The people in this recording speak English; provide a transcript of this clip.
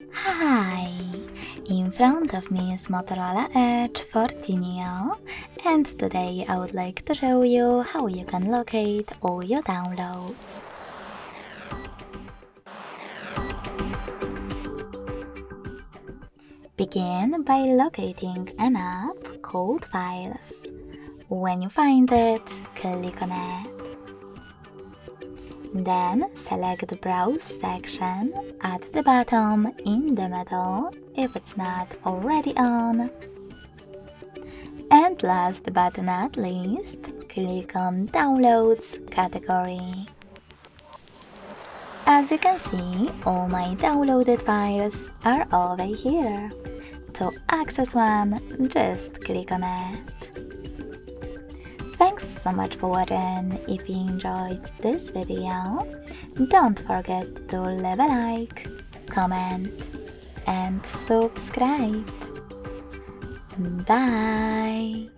Hi! In front of me is Motorola Edge 14 Neo, and today I would like to show you how you can locate all your downloads. Begin by locating an app called Files. When you find it, click on it. Then select the Browse section at the bottom in the middle if it's not already on. And last but not least, click on Downloads category. As you can see, all my downloaded files are over here. To access one, just click on it. Thanks so much for watching. If you enjoyed this video, don't forget to leave a like, comment, and subscribe. Bye!